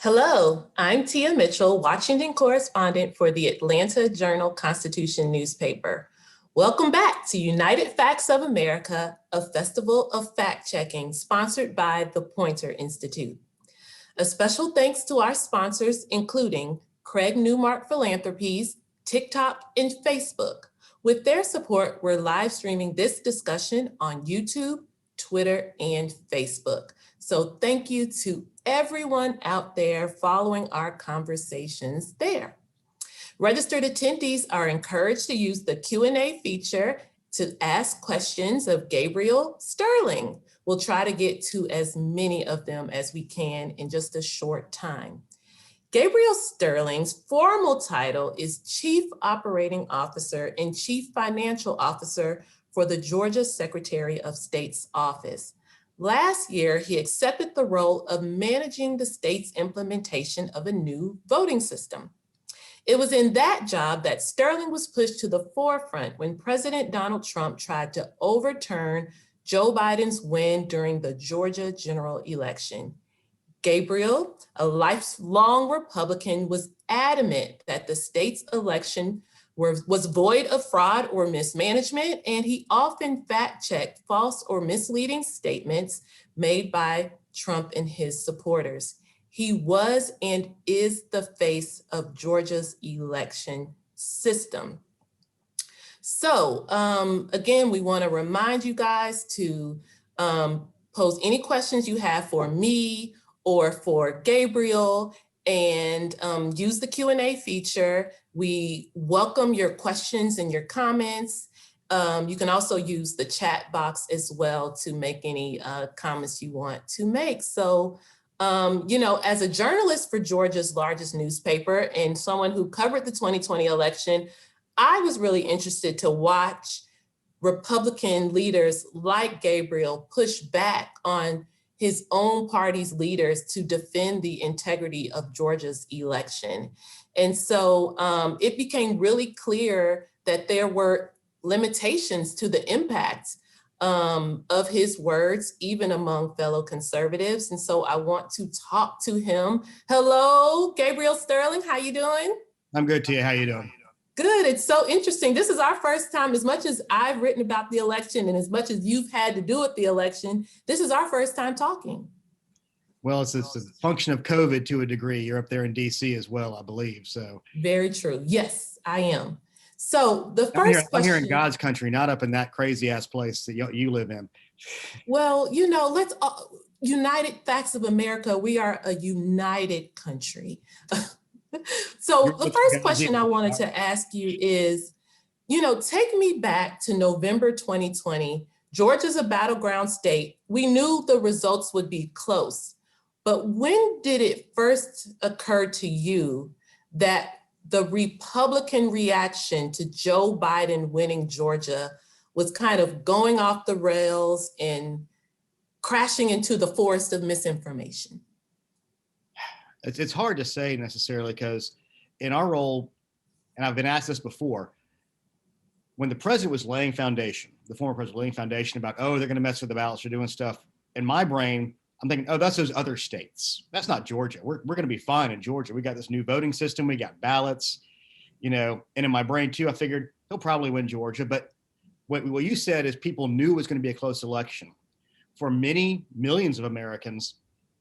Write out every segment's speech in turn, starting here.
Hello, I'm Tia Mitchell, Washington correspondent for the Atlanta Journal-Constitution newspaper. Welcome back to United Facts of America, a festival of fact-checking sponsored by the Poynter Institute. A special thanks to our sponsors, including Craig Newmark Philanthropies, TikTok, and Facebook. With their support, we're live streaming this discussion on YouTube, Twitter, and Facebook. So thank you to everyone out there following our conversations there. Registered attendees are encouraged to use the Q&A feature to ask questions of Gabriel Sterling. We'll try to get to as many of them as we can in just a short time. Gabriel Sterling's formal title is Chief Operating Officer and Chief Financial Officer for the Georgia Secretary of State's office. Last year, he accepted the role of managing the state's implementation of a new voting system. It was in that job that Sterling was pushed to the forefront when President Donald Trump tried to overturn Joe Biden's win during the Georgia general election. Gabriel, a lifelong Republican, was adamant that the state's election was void of fraud or mismanagement, and he often fact-checked false or misleading statements made by Trump and his supporters. He was and is the face of Georgia's election system. So again, we want to remind you guys to pose any questions you have for me or for Gabriel, and use the Q&A feature. We welcome your questions and your comments. You can also use the chat box as well to make any comments you want to make. So, as a journalist for Georgia's largest newspaper and someone who covered the 2020 election, I was really interested to watch Republican leaders like Gabriel push back on his own party's leaders to defend the integrity of Georgia's election. And so it became really clear that there were limitations to the impact of his words, even among fellow conservatives. And so I want to talk to him. Hello, Gabriel Sterling, how you doing? I'm good, Tia, how you doing? Good, it's so interesting. This is our first time, as much as I've written about the election and as much as you've had to do with the election, this is our first time talking. Well, it's a function of COVID to a degree. You're up there in DC as well, I believe, so. Very true, yes, I am. So the first question. I'm here in God's country, not up in that crazy ass place that you live in. Well, let's, United Facts of America, we are a united country. So the first question I wanted to ask you is, take me back to November 2020. Georgia's a battleground state. We knew the results would be close, but when did it first occur to you that the Republican reaction to Joe Biden winning Georgia was kind of going off the rails and crashing into the forest of misinformation? It's hard to say necessarily, because in our role, and I've been asked this before, when the president was laying foundation, the former president was laying foundation about, they're going to mess with the ballots, they're doing stuff. In my brain, I'm thinking, that's those other states. That's not Georgia. We're going to be fine in Georgia. We got this new voting system. We got ballots, and in my brain too, I figured he'll probably win Georgia. But what you said is people knew it was going to be a close election. For many millions of Americans,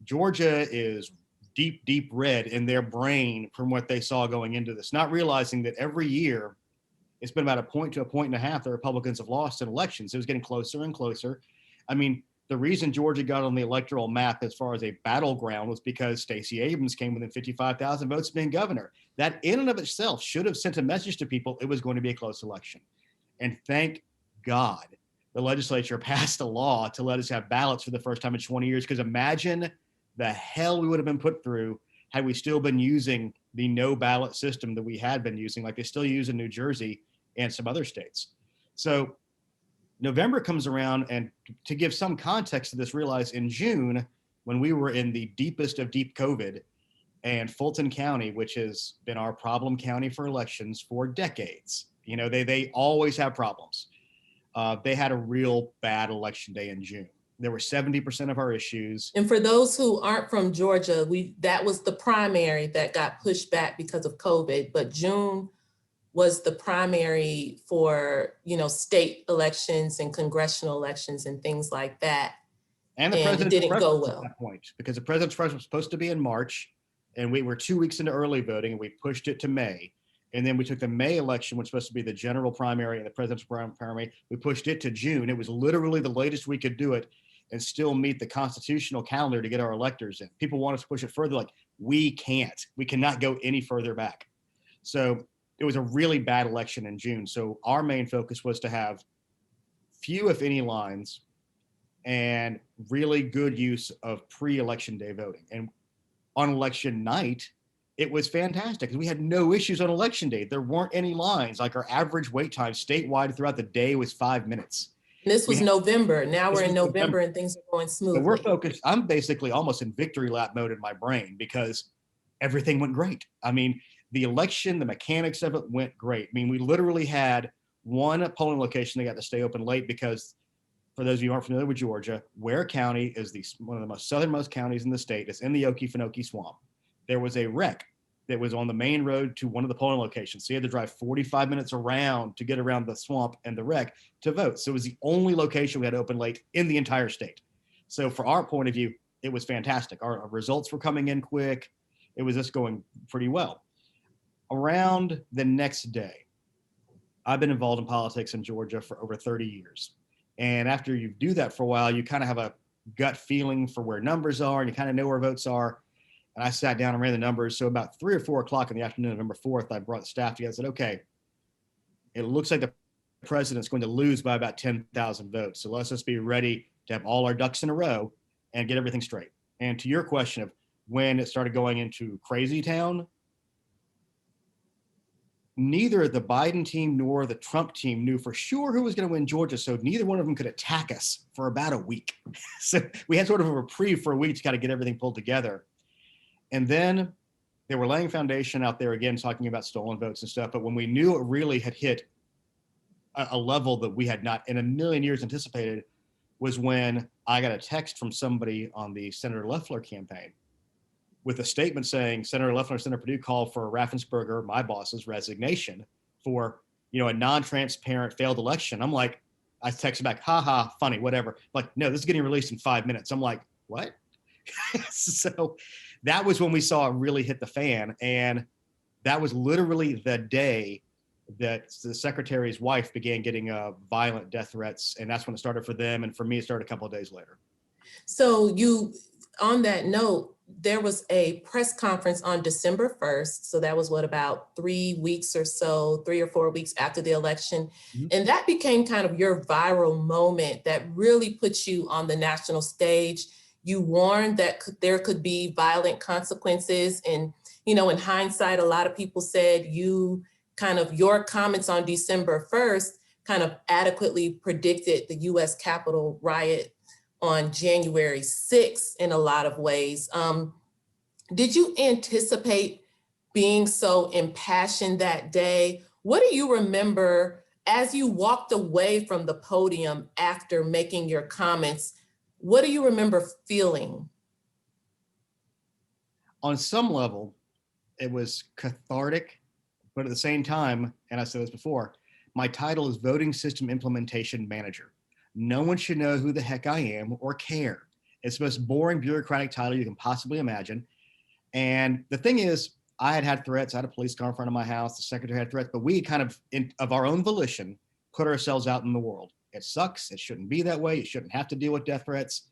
Georgia is deep, deep red in their brain from what they saw going into this, not realizing that every year it's been about a point to a point and a half the Republicans have lost in elections. It was getting closer and closer. I mean, the reason Georgia got on the electoral map as far as a battleground was because Stacey Abrams came within 55,000 votes of being governor. That in and of itself should have sent a message to people it was going to be a close election. And thank God the legislature passed a law to let us have ballots for the first time in 20 years, because imagine the hell we would have been put through had we still been using the no ballot system that we had been using, like they still use in New Jersey and some other states. So November comes around, and to give some context to this, realize in June, when we were in the deepest of deep COVID, and Fulton County, which has been our problem county for elections for decades, they always have problems. They had a real bad election day in June. There were 70% of our issues. And for those who aren't from Georgia, that was the primary that got pushed back because of COVID, but June was the primary for, state elections and congressional elections and things like that. And the And it presidential didn't go preference well. at that point, because the president's preference was supposed to be in March, and we were 2 weeks into early voting, and we pushed it to May. And then we took the May election, which was supposed to be the general primary and the presidential primary. We pushed it to June. It was literally the latest we could do it and still meet the constitutional calendar to get our electors in. People want us to push it further. Like, we can't. We cannot go any further back. So it was a really bad election in June. So our main focus was to have few, if any, lines and really good use of pre-election day voting. And on election night, it was fantastic because we had no issues on election day. There weren't any lines. Like, our average wait time statewide throughout the day was 5 minutes. And this was November. Now we're in November and things are going So smoothly. we're focused. I'm basically almost in victory lap mode in my brain because everything went great. I mean, the election, the mechanics of it went great. I mean, we literally had one polling location that got to stay open late because, for those of you who aren't familiar with Georgia, Ware County is one of the most southernmost counties in the state. It's in the Okefenokee Swamp. There was a wreck that was on the main road to one of the polling locations. So you had to drive 45 minutes around to get around the swamp and the wreck to vote. So it was the only location we had open late in the entire state. So from our point of view, it was fantastic. Our results were coming in quick. It was just going pretty well. Around the next day, I've been involved in politics in Georgia for over 30 years. And after you do that for a while, you kind of have a gut feeling for where numbers are, and you kind of know where votes are. And I sat down and ran the numbers. So about 3 or 4 o'clock in the afternoon of November 4th, I brought the staff together and said, okay, it looks like the president's going to lose by about 10,000 votes. So let's just be ready to have all our ducks in a row and get everything straight. And to your question of when it started going into crazy town, neither the Biden team nor the Trump team knew for sure who was going to win Georgia. So neither one of them could attack us for about a week. So we had sort of a reprieve for a week to kind of get everything pulled together. And then they were laying foundation out there again, talking about stolen votes and stuff. But when we knew it really had hit a level that we had not in a million years anticipated, was when I got a text from somebody on the Senator Loeffler campaign with a statement saying Senator Loeffler and Senator Perdue called for Raffensperger, my boss's, resignation for, a non-transparent failed election. I'm like, I texted back, haha, funny, whatever. Like, no, this is getting released in 5 minutes. I'm like, what? So that was when we saw it really hit the fan. And that was literally the day that the secretary's wife began getting violent death threats. And that's when it started for them. And for me, it started a couple of days later. So on that note, there was a press conference on December 1st. So that was about 3 weeks or so, 3 or 4 weeks after the election. Mm-hmm. And that became kind of your viral moment that really put you on the national stage. You warned that there could be violent consequences. And, in hindsight, a lot of people said your comments on December 1st kind of adequately predicted the US Capitol riot on January 6th in a lot of ways. Did you anticipate being so impassioned that day? What do you remember as you walked away from the podium after making your comments? What do you remember feeling? On some level, it was cathartic, but at the same time, and I said this before, my title is Voting System Implementation Manager. No one should know who the heck I am or care. It's the most boring bureaucratic title you can possibly imagine. And the thing is, I had threats. I had a police car in front of my house. The secretary had threats, but we kind of, of our own volition, put ourselves out in the world. It sucks. It shouldn't be that way. You shouldn't have to deal with death threats.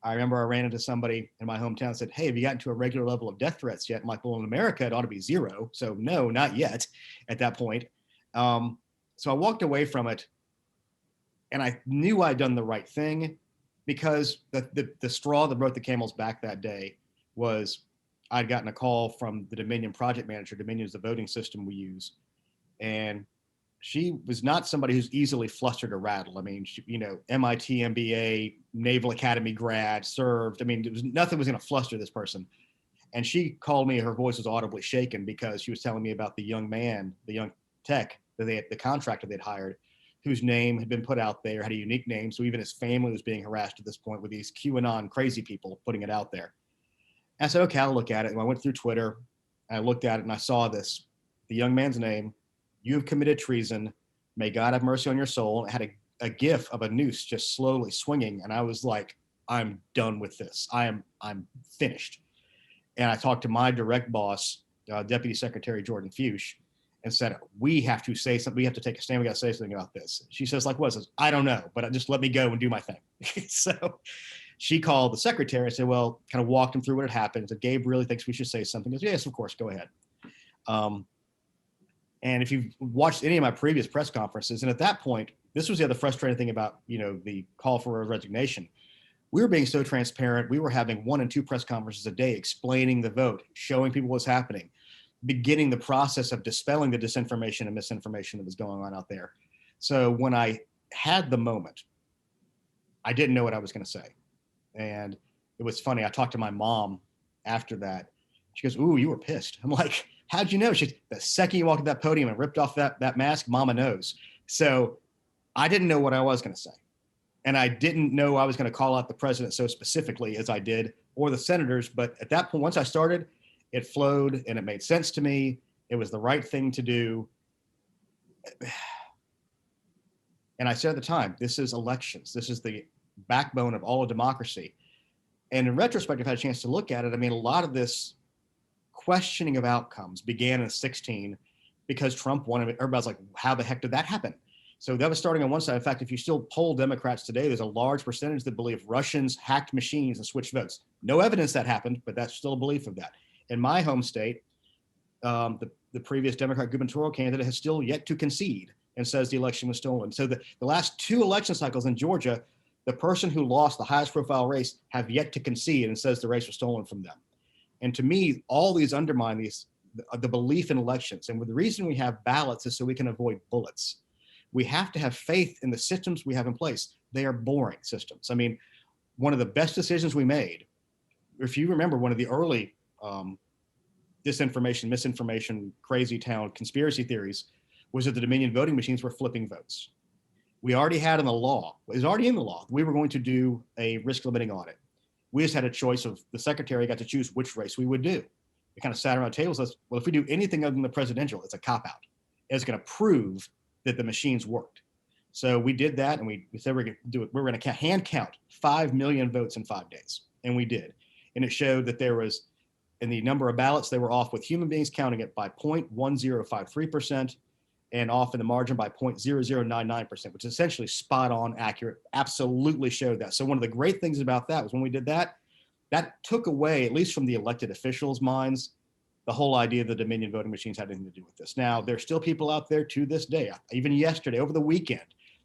I remember I ran into somebody in my hometown and said, hey, have you gotten to a regular level of death threats yet? I'm like, well, in America, it ought to be 0. So no, not yet at that point. So I walked away from it, and I knew I'd done the right thing, because the straw that broke the camel's back that day was I'd gotten a call from the Dominion project manager. Dominion is the voting system we use. And she was not somebody who's easily flustered or rattled. I mean, she, MIT, MBA, Naval Academy grad, served. I mean, nothing was going to fluster this person. And she called me, her voice was audibly shaken because she was telling me about the young man, the young tech, the contractor they'd hired, whose name had been put out there, had a unique name. So even his family was being harassed at this point with these QAnon crazy people putting it out there. And I said, okay, I'll look at it. And I went through Twitter and I looked at it and I saw this, the young man's name, you have committed treason. May God have mercy on your soul. It had a gif of a noose just slowly swinging. And I was like, I'm done with this. I'm finished. And I talked to my direct boss, Deputy Secretary Jordan Fuchs, and said, we have to say something. We have to take a stand. We got to say something about this. She says, like what? I says, I don't know, but just let me go and do my thing. So she called the secretary and said, well, kind of walked him through what had happened. Said, Gabe really thinks we should say something. He goes, yes, of course, go ahead. And if you've watched any of my previous press conferences, and at that point, this was the other frustrating thing about, the call for a resignation. We were being so transparent. We were having 1 and 2 press conferences a day, explaining the vote, showing people what's happening, beginning the process of dispelling the disinformation and misinformation that was going on out there. So when I had the moment, I didn't know what I was going to say. And it was funny. I talked to my mom after that. She goes, ooh, you were pissed. I'm like, how'd you know? She's, the second you walked at that podium and ripped off that mask, mama knows. So I didn't know what I was going to say. And I didn't know I was going to call out the president so specifically as I did, or the senators. But at that point, once I started, it flowed and it made sense to me. It was the right thing to do. And I said at the time, this is elections. This is the backbone of all of democracy. And in retrospect, I've had a chance to look at it. I mean, a lot of this questioning of outcomes began in 2016 because Trump wanted it. Everybody's like, how the heck did that happen? So that was starting on one side. In fact, if you still poll Democrats today, there's a large percentage that believe Russians hacked machines and switched votes. No evidence that happened, but that's still a belief of that. In my home state, the previous Democrat gubernatorial candidate has still yet to concede and says the election was stolen. So the last 2 election cycles in Georgia, the person who lost the highest profile race have yet to concede and says the race was stolen from them. And to me, all these undermine the belief in elections. And the reason we have ballots is so we can avoid bullets. We have to have faith in the systems we have in place. They are boring systems. I mean, one of the best decisions we made, if you remember one of the early disinformation, misinformation, crazy town conspiracy theories, was that the Dominion voting machines were flipping votes. We already had in the law, it was already in the law, we were going to do a risk limiting audit. We just had a choice of, the secretary got to choose which race we would do. We kind of sat around tables and said, well, if we do anything other than the presidential, it's a cop out. It's going to prove that the machines worked. So we did that, and we said we're going to do it. We're going to hand count 5 million votes in 5 days, and we did. And it showed that there was, in the number of ballots, they were off with human beings counting it by 0.1053% and off in the margin by 0.0099%, which is essentially spot on accurate, absolutely showed that. So one of the great things about that was when we did that, that took away, at least from the elected officials' minds, the whole idea that Dominion voting machines had anything to do with this. Now, there's still people out there to this day, even yesterday, over the weekend,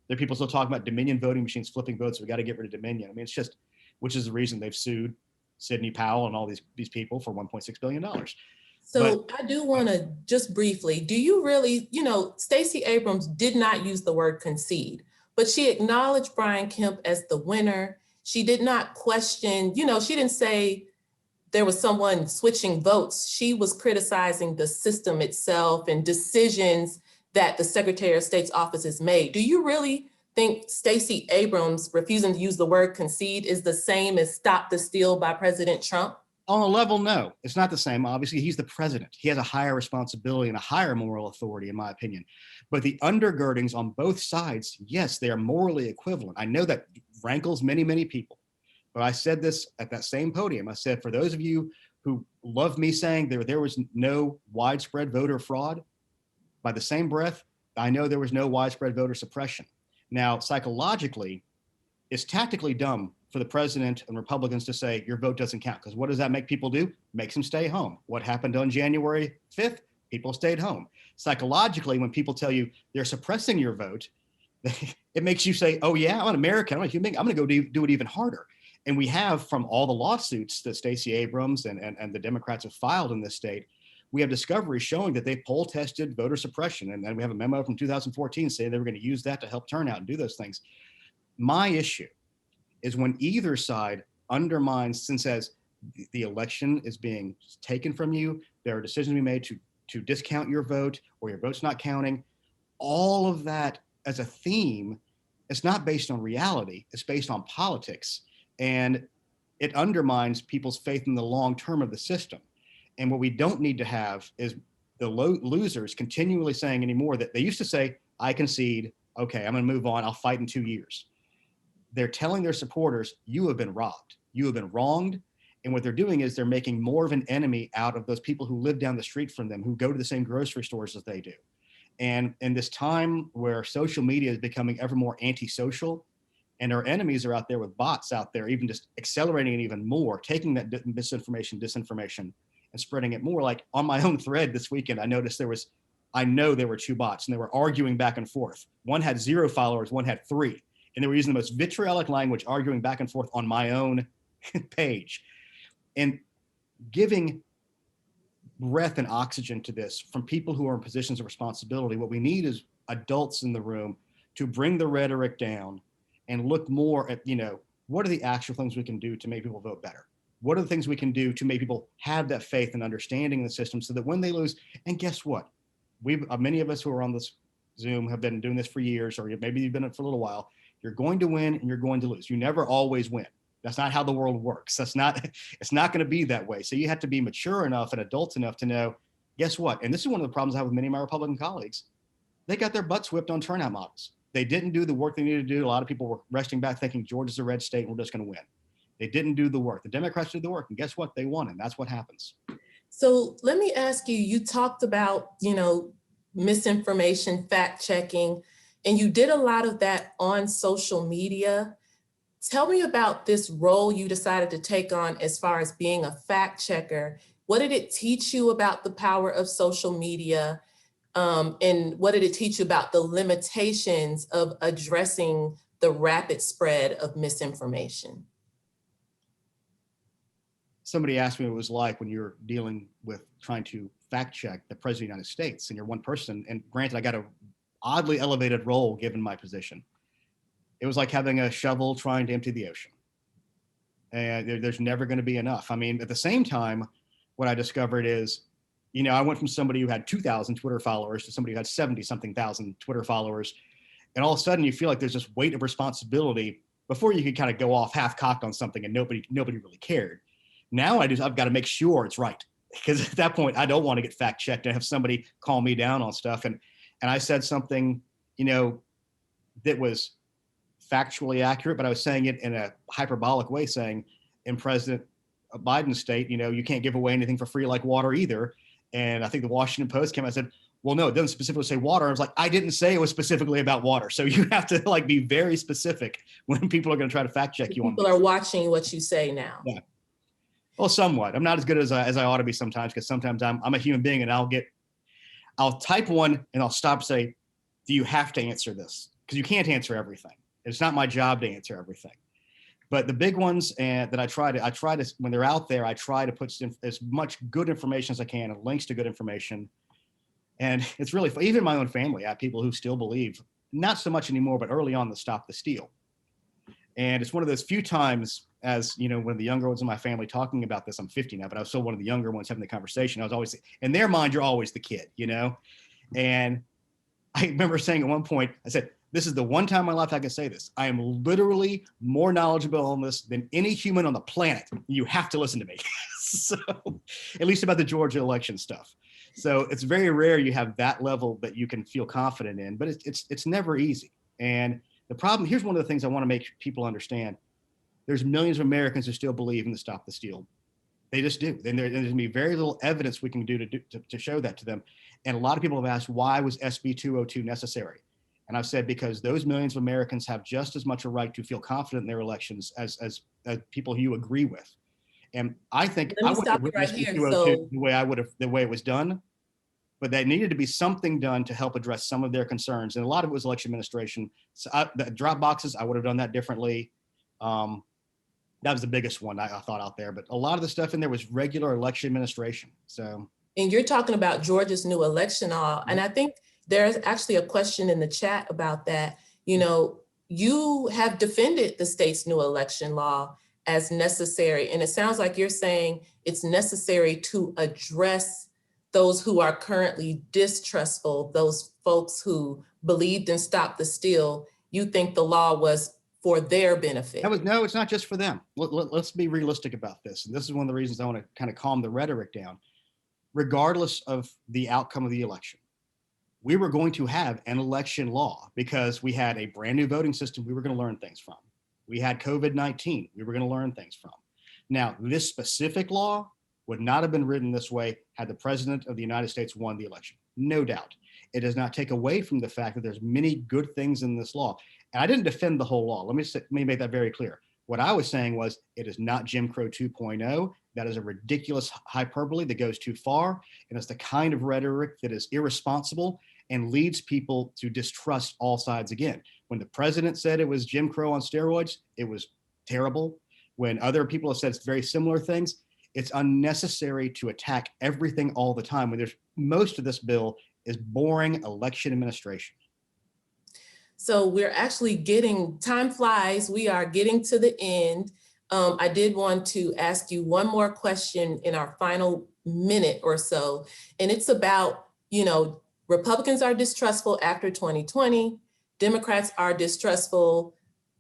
there are people still talking about Dominion voting machines flipping votes. We got to get rid of Dominion. I mean, it's just, which is the reason they've sued Sidney Powell and all these people for $1.6 billion. So I do want to just briefly, do you really, Stacey Abrams did not use the word concede, but she acknowledged Brian Kemp as the winner. She did not question, she didn't say there was someone switching votes. She was criticizing the system itself and decisions that the Secretary of State's office has made. Do you really think Stacey Abrams refusing to use the word concede is the same as stop the steal by President Trump? On a level, no, it's not the same. Obviously, he's the president. He has a higher responsibility and a higher moral authority, in my opinion. But the undergirdings on both sides, yes, they are morally equivalent. I know that rankles many, many people. But I said this at that same podium. I said, for those of you who love me saying there was no widespread voter fraud, by the same breath, I know there was no widespread voter suppression. Now, psychologically, it's tactically dumb for the president and Republicans to say your vote doesn't count, because what does that make people do? Makes them stay home. What happened on January 5th? People stayed home. Psychologically, when people tell you they're suppressing your vote, it makes you say, oh yeah, I'm an American, I'm a human being, I'm gonna go do it even harder. And we have, from all the lawsuits that Stacey Abrams and the Democrats have filed in this state, we have discoveries showing that they poll tested voter suppression. And then we have a memo from 2014 saying they were going to use that to help turnout and do those things. My issue is when either side undermines and says the election is being taken from you, there are decisions we made to discount your vote, or your vote's not counting. All of that as a theme, it's not based on reality, it's based on politics. And it undermines people's faith in the long term of the system. And what we don't need to have is the losers continually saying anymore that they used to say, I concede, okay, I'm gonna move on, I'll fight in 2 years. They're telling their supporters, you have been robbed, you have been wronged. And what they're doing is they're making more of an enemy out of those people who live down the street from them, who go to the same grocery stores as they do. And in this time where social media is becoming ever more antisocial, and our enemies are out there with bots out there, even just accelerating it even more, taking that misinformation, disinformation, and spreading it more. Like on my own thread this weekend, I noticed I know there were 2 bots, and they were arguing back and forth. One had 0 followers, one had 3. And they were using the most vitriolic language, arguing back and forth on my own page. And giving breath and oxygen to this from people who are in positions of responsibility. What we need is adults in the room to bring the rhetoric down and look more at, what are the actual things we can do to make people vote better? What are the things we can do to make people have that faith and understanding in the system so that when they lose, and guess what? Many of us who are on this Zoom have been doing this for years, or maybe you've been in it for a little while. You're going to win and you're going to lose. You never always win. That's not how the world works. It's not going to be that way. So you have to be mature enough and adult enough to know, guess what? And this is one of the problems I have with many of my Republican colleagues. They got their butts whipped on turnout models. They didn't do the work they needed to do. A lot of people were resting back thinking Georgia's a red state and we're just going to win. They didn't do the work. The Democrats did the work, and guess what? They won, and that's what happens. So let me ask you, you talked about, misinformation, fact checking, and you did a lot of that on social media. Tell me about this role you decided to take on as far as being a fact checker. What did it teach you about the power of social media? And what did it teach you about the limitations of addressing the rapid spread of misinformation? Somebody asked me what it was like when you're dealing with trying to fact check the president of the United States, and you're one person. And granted, I got a oddly elevated role given my position. It was like having a shovel trying to empty the ocean. And there's never going to be enough. I mean, at the same time, what I discovered is, I went from somebody who had 2,000 Twitter followers to somebody who had 70-something thousand Twitter followers. And all of a sudden you feel like there's this weight of responsibility. Before you could kind of go off half-cocked on something and nobody really cared. Now I've got to make sure it's right. Because at that point, I don't want to get fact checked and have somebody call me down on stuff. And I said something, that was factually accurate, but I was saying it in a hyperbolic way, saying in President Biden's state, you can't give away anything for free like water either. And I think the Washington Post came out and said, well, no, it doesn't specifically say water. I was like, I didn't say it was specifically about water. So you have to be very specific when people are going to try to fact check you on. People are watching what you say now. Yeah. Well, somewhat. I'm not as good as I ought to be sometimes, because sometimes I'm a human being and I'll type one and I'll stop and say, do you have to answer this? Because you can't answer everything. It's not my job to answer everything. But the big ones that I try to, when they're out there, I try to put as much good information as I can and links to good information. And it's really, even in my own family, I have people who still believe, not so much anymore, but early on, the stop the steal. And it's one of those few times, as one of the younger ones in my family talking about this. I'm 50 now, but I was still one of the younger ones having the conversation. I was always, in their mind, you're always the kid, And I remember saying at one point, I said, this is the one time in my life I can say this. I am literally more knowledgeable on this than any human on the planet. You have to listen to me. So, at least about the Georgia election stuff. So it's very rare you have that level that you can feel confident in, but it's never easy. And the problem, here's one of the things I want to make people understand. There's millions of Americans who still believe in the stop the steal. They just do. And there's going to be very little evidence we can do to show that to them. And a lot of people have asked, why was SB 202 necessary? And I've said, because those millions of Americans have just as much a right to feel confident in their elections as people you agree with. And I think I would have written SB 202 the way it was done, but there needed to be something done to help address some of their concerns. And a lot of it was election administration. So the drop boxes, I would have done that differently. That was the biggest one I thought out there. But a lot of the stuff in there was regular election administration. So. And you're talking about Georgia's new election law. And I think there's actually a question in the chat about that. You have defended the state's new election law as necessary. And it sounds like you're saying it's necessary to address those who are currently distrustful, those folks who believed in Stop the Steal, you think the law was for their benefit? No, it's not just for them. Let's be realistic about this. And this is one of the reasons I want to kind of calm the rhetoric down. Regardless of the outcome of the election, we were going to have an election law because we had a brand new voting system we were going to learn things from. We had COVID-19 we were going to learn things from. Now, this specific law would not have been written this way had the president of the United States won the election. No doubt. It does not take away from the fact that there's many good things in this law. And I didn't defend the whole law. Let me make that very clear. What I was saying was it is not Jim Crow 2.0. That is a ridiculous hyperbole that goes too far. And it's the kind of rhetoric that is irresponsible and leads people to distrust all sides again. When the president said it was Jim Crow on steroids, it was terrible. When other people have said very similar things, it's unnecessary to attack everything all the time when there's most of this bill is boring election administration. So we're actually getting, time flies, we are getting to the end. I did want to ask you one more question in our final minute or so, and it's about, Republicans are distrustful after 2020, Democrats are distrustful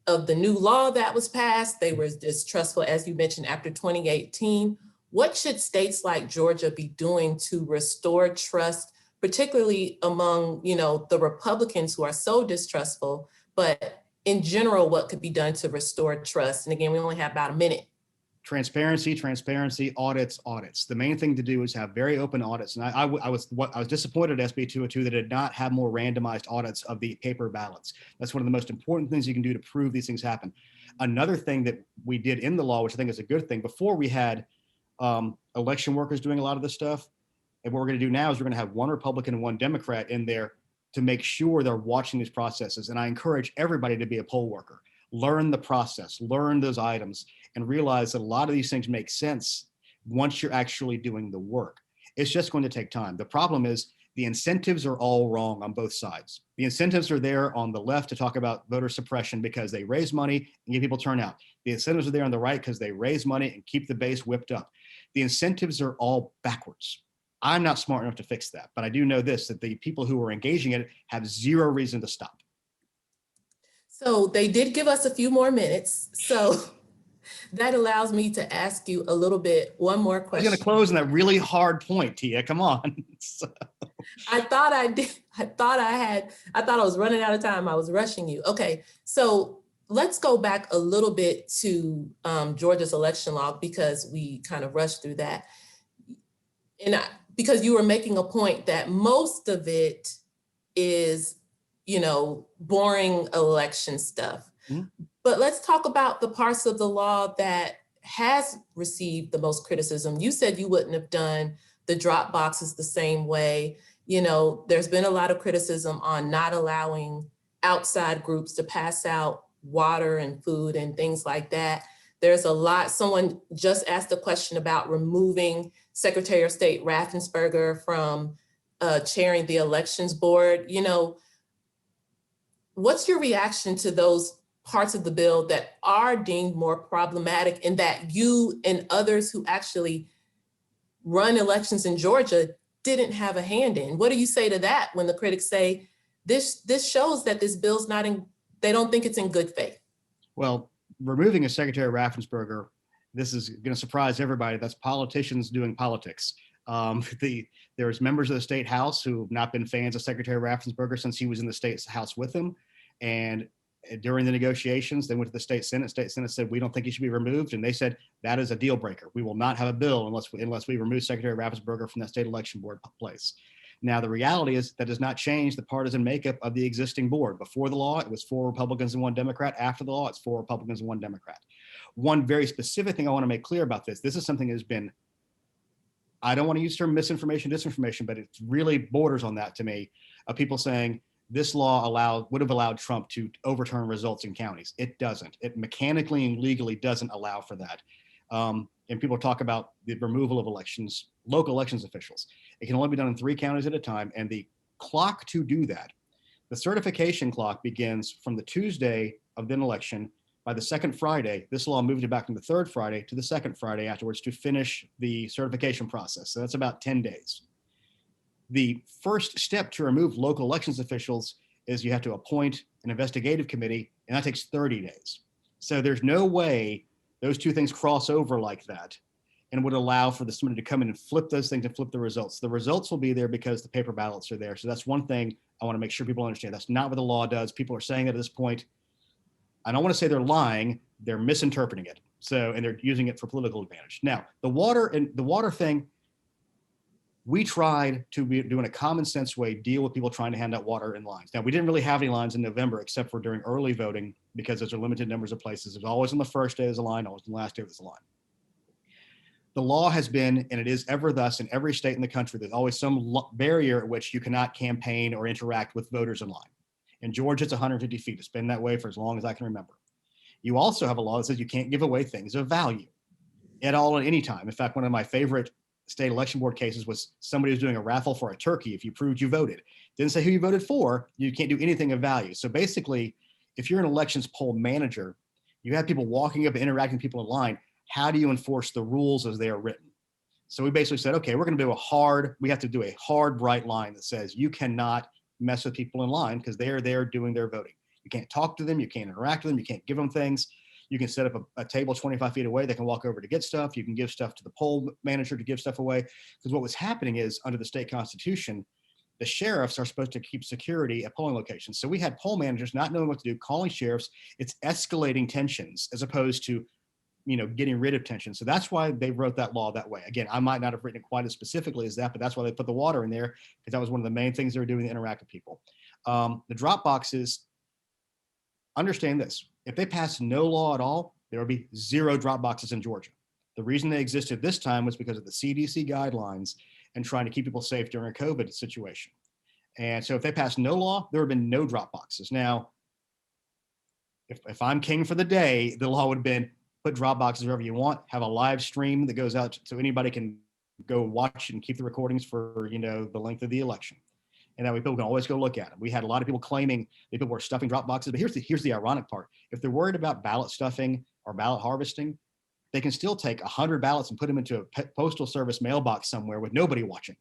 of the new law that was passed. They were distrustful, as you mentioned, after 2018. What should states like Georgia be doing to restore trust, particularly among, the Republicans who are so distrustful, but in general, what could be done to restore trust? And again, we only have about a minute. Transparency, audits. The main thing to do is have very open audits. And I was disappointed at SB 202 that it did not have more randomized audits of the paper ballots. That's one of the most important things you can do to prove these things happen. Another thing that we did in the law, which I think is a good thing, before we had election workers doing a lot of this stuff. And what we're going to do now is we're going to have one Republican and one Democrat in there to make sure they're watching these processes. And I encourage everybody to be a poll worker. Learn the process, learn those items, and realize that a lot of these things make sense once you're actually doing the work. It's just going to take time. The problem is the incentives are all wrong on both sides. The incentives are there on the left to talk about voter suppression because they raise money and get people turnout. The incentives are there on the right because they raise money and keep the base whipped up. The incentives are all backwards. I'm not smart enough to fix that, but I do know this, that the people who are engaging in it have zero reason to stop. So they did give us a few more minutes. So that allows me to ask you a little bit, one more question. I'm going to close on that really hard point, Tia. Come on. I thought I did. I thought I was running out of time. I was rushing you. Okay. So let's go back a little bit to Georgia's election law because we kind of rushed through that. Because you were making a point that most of it is, boring election stuff. Mm-hmm. But let's talk about the parts of the law that has received the most criticism. You said you wouldn't have done the drop boxes the same way. There's been a lot of criticism on not allowing outside groups to pass out water and food and things like that. There's a lot. Someone just asked a question about removing Secretary of State Raffensperger from chairing the elections board. What's your reaction to those parts of the bill that are deemed more problematic and that you and others who actually run elections in Georgia didn't have a hand in? What do you say to that when the critics say this shows that this bill's they don't think it's in good faith? Well, removing a Secretary Raffensperger, this is going to surprise everybody. That's politicians doing politics. There's members of the state house who have not been fans of Secretary Raffensperger since he was in the state house with him. And during the negotiations, they went to the state Senate. State Senate said, we don't think he should be removed. And they said, that is a deal breaker. We will not have a bill unless we remove Secretary Raffensperger from that state election board place. Now, the reality is that does not change the partisan makeup of the existing board. Before the law, it was 4 Republicans and 1 Democrat. After the law, it's 4 Republicans and 1 Democrat. One very specific thing I want to make clear about this is something that has been, I don't want to use the term misinformation, disinformation, but it really borders on that to me, of people saying this law would have allowed Trump to overturn results in counties. It doesn't. It mechanically and legally doesn't allow for that. And people talk about the removal of elections, local elections officials. It can only be done in 3 counties at a time. And the clock to do that, the certification clock begins from the Tuesday of the election. By the second Friday, this law moved it back from the 3rd Friday to the 2nd Friday afterwards to finish the certification process. So that's about 10 days. The first step to remove local elections officials is you have to appoint an investigative committee, and that takes 30 days. So there's no way those two things cross over like that and would allow for somebody to come in and flip those things and flip the results. The results will be there because the paper ballots are there. So that's one thing I want to make sure people understand. That's not what the law does. People are saying that at this point. I don't want to say they're lying, they're misinterpreting it. So, and they're using it for political advantage. Now, the water thing, we tried to do in a common sense way, deal with people trying to hand out water in lines. Now, we didn't really have any lines in November, except for during early voting, because those are limited numbers of places. There's always on the first day there's a line, always on the last day there's a line. The law has been, and it is ever thus in every state in the country, there's always some barrier at which you cannot campaign or interact with voters in line. In Georgia, it's 150 feet. It's been that way for as long as I can remember. You also have a law that says you can't give away things of value at all at any time. In fact, one of my favorite state election board cases was somebody was doing a raffle for a turkey if you proved you voted. Didn't say who you voted for, you can't do anything of value. So basically, if you're an elections poll manager, you have people walking up and interacting with people in line, how do you enforce the rules as they are written? So we basically said, okay, we're gonna do we have to do a hard, bright line that says you cannot mess with people in line because they are there doing their voting. You can't talk to them, you can't interact with them, you can't give them things. You can set up a table 25 feet away. They can walk over to get stuff. You can give stuff to the poll manager to give stuff away. Because what was happening is under the state constitution, the sheriffs are supposed to keep security at polling locations. So we had poll managers not knowing what to do, calling sheriffs. It's escalating tensions as opposed to, getting rid of tension. So that's why they wrote that law that way. Again, I might not have written it quite as specifically as that, but that's why they put the water in there, because that was one of the main things they were doing to interact with people. The drop boxes, understand this. If they passed no law at all, there would be 0 drop boxes in Georgia. The reason they existed this time was because of the CDC guidelines and trying to keep people safe during a COVID situation. And so if they passed no law, there would have been no drop boxes. Now, if I'm king for the day, the law would have been put drop boxes wherever you want, have a live stream that goes out so anybody can go watch and keep the recordings for, the length of the election. And that way people can always go look at them. We had a lot of people claiming that people were stuffing drop boxes, but here's the ironic part. If they're worried about ballot stuffing or ballot harvesting, they can still take 100 ballots and put them into a postal service mailbox somewhere with nobody watching.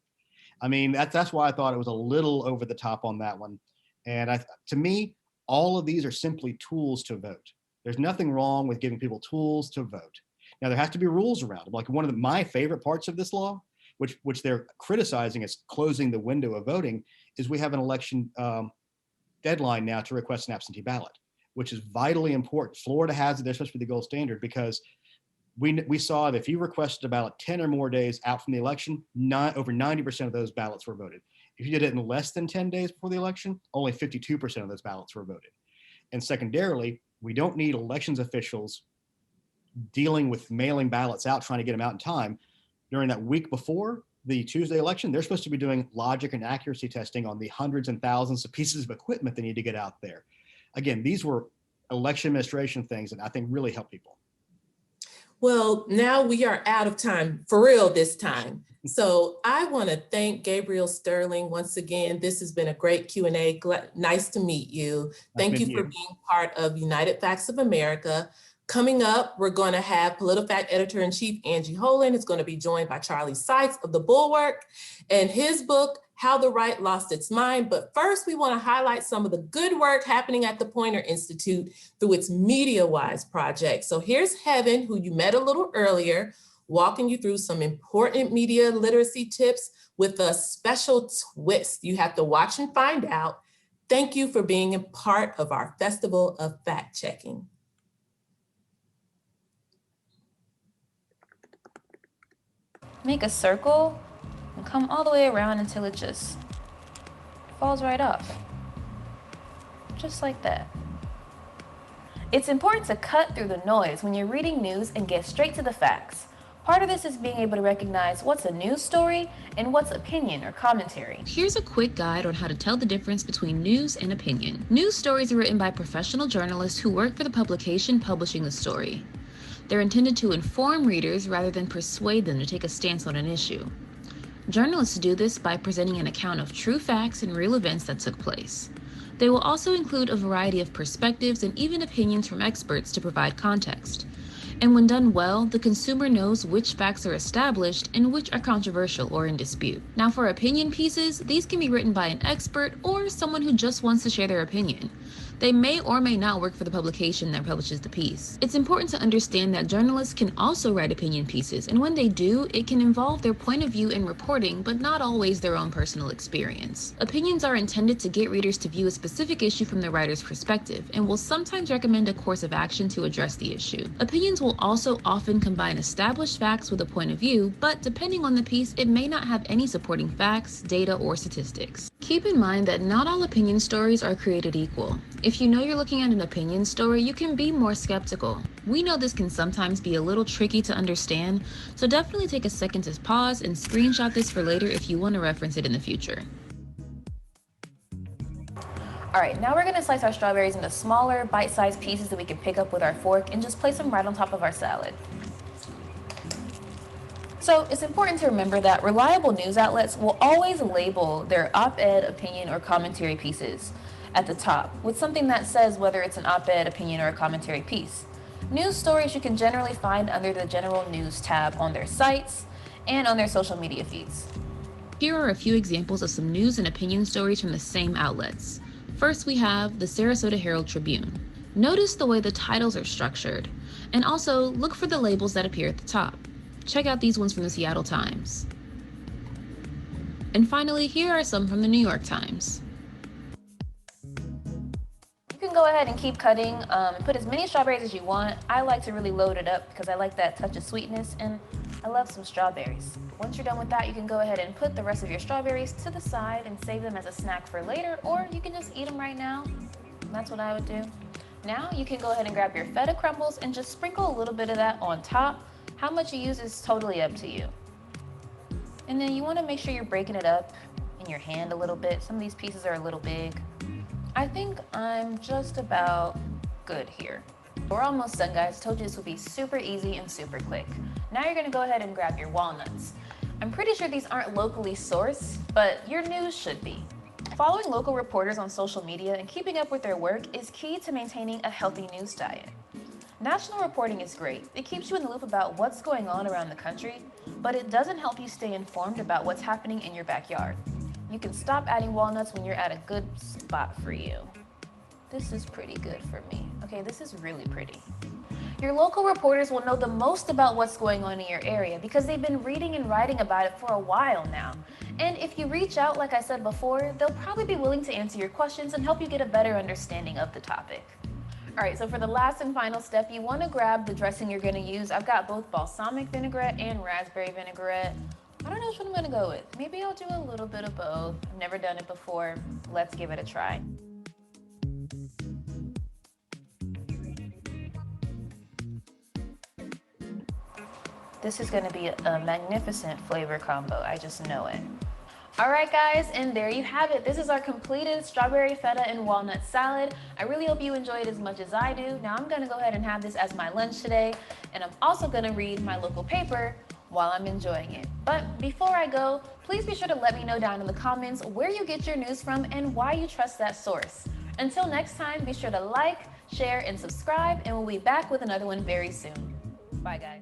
I mean, that's why I thought it was a little over the top on that one. And to me, all of these are simply tools to vote. There's nothing wrong with giving people tools to vote. Now, there has to be rules around it. Like one of my favorite parts of this law, which they're criticizing as closing the window of voting, is we have an election deadline now to request an absentee ballot, which is vitally important. Florida has it. They're supposed to be the gold standard because we saw that if you requested a ballot 10 or more days out from the election, over 90% of those ballots were voted. If you did it in less than 10 days before the election, only 52% of those ballots were voted. And secondarily, we don't need elections officials dealing with mailing ballots out, trying to get them out in time. During that week before the Tuesday election, they're supposed to be doing logic and accuracy testing on the hundreds and thousands of pieces of equipment they need to get out there. Again, these were election administration things that I think really help people. Well, now we are out of time, for real this time. So I want to thank Gabriel Sterling once again. This has been a great Q&A. Nice to meet you. Thank you for being part of United Facts of America. Coming up, we're going to have PolitiFact Editor-in-Chief Angie Holan is going to be joined by Charlie Seitz of The Bulwark and his book, How the Right Lost Its Mind. But first, we want to highlight some of the good work happening at the Poynter Institute through its MediaWise project. So here's Heaven, who you met a little earlier, walking you through some important media literacy tips with a special twist. You have to watch and find out. Thank you for being a part of our Festival of Fact Checking. Make a circle and come all the way around until it just falls right off. Just like that. It's important to cut through the noise when you're reading news and get straight to the facts. Part of this is being able to recognize what's a news story and what's opinion or commentary. Here's a quick guide on how to tell the difference between news and opinion. News stories are written by professional journalists who work for the publication publishing the story. They're intended to inform readers rather than persuade them to take a stance on an issue. Journalists do this by presenting an account of true facts and real events that took place. They will also include a variety of perspectives and even opinions from experts to provide context. And when done well, the consumer knows which facts are established and which are controversial or in dispute. Now for opinion pieces, these can be written by an expert or someone who just wants to share their opinion. They may or may not work for the publication that publishes the piece. It's important to understand that journalists can also write opinion pieces, and when they do, it can involve their point of view in reporting, but not always their own personal experience. Opinions are intended to get readers to view a specific issue from the writer's perspective, and will sometimes recommend a course of action to address the issue. Opinions will also often combine established facts with a point of view, but depending on the piece, it may not have any supporting facts, data, or statistics. Keep in mind that not all opinion stories are created equal. If you know you're looking at an opinion story, you can be more skeptical. We know this can sometimes be a little tricky to understand, so definitely take a second to pause and screenshot this for later if you want to reference it in the future. All right, now we're gonna slice our strawberries into smaller, bite-sized pieces that we can pick up with our fork and just place them right on top of our salad. So it's important to remember that reliable news outlets will always label their op-ed, opinion, or commentary pieces at the top with something that says whether it's an op-ed, opinion, or a commentary piece. News stories you can generally find under the general news tab on their sites and on their social media feeds. Here are a few examples of some news and opinion stories from the same outlets. First, we have the Sarasota Herald Tribune. Notice the way the titles are structured, and also look for the labels that appear at the top. Check out these ones from the Seattle Times. And finally, here are some from the New York Times. You can go ahead and keep cutting, put as many strawberries as you want. I like to really load it up because I like that touch of sweetness, and I love some strawberries. Once you're done with that, you can go ahead and put the rest of your strawberries to the side and save them as a snack for later, or you can just eat them right now. That's what I would do. Now you can go ahead and grab your feta crumbles and just sprinkle a little bit of that on top. How much you use is totally up to you. And then you want to make sure you're breaking it up in your hand a little bit. Some of these pieces are a little big. I think I'm just about good here. We're almost done, guys. I told you this would be super easy and super quick. Now you're going to go ahead and grab your walnuts. I'm pretty sure these aren't locally sourced, but your news should be. Following local reporters on social media and keeping up with their work is key to maintaining a healthy news diet. National reporting is great. It keeps you in the loop about what's going on around the country, but it doesn't help you stay informed about what's happening in your backyard. You can stop adding walnuts when you're at a good spot for you. This is pretty good for me. Okay, this is really pretty. Your local reporters will know the most about what's going on in your area because they've been reading and writing about it for a while now. And if you reach out, like I said before, they'll probably be willing to answer your questions and help you get a better understanding of the topic. All right, so for the last and final step, you want to grab the dressing you're going to use. I've got both balsamic vinaigrette and raspberry vinaigrette. I don't know which one I'm going to go with. Maybe I'll do a little bit of both. I've never done it before. Let's give it a try. This is going to be a magnificent flavor combo. I just know it. All right, guys, and there you have it. This is our completed strawberry, feta, and walnut salad. I really hope you enjoy it as much as I do. Now I'm gonna go ahead and have this as my lunch today, and I'm also gonna read my local paper while I'm enjoying it. But before I go, please be sure to let me know down in the comments where you get your news from and why you trust that source. Until next time, be sure to like, share, and subscribe, and we'll be back with another one very soon. Bye, guys.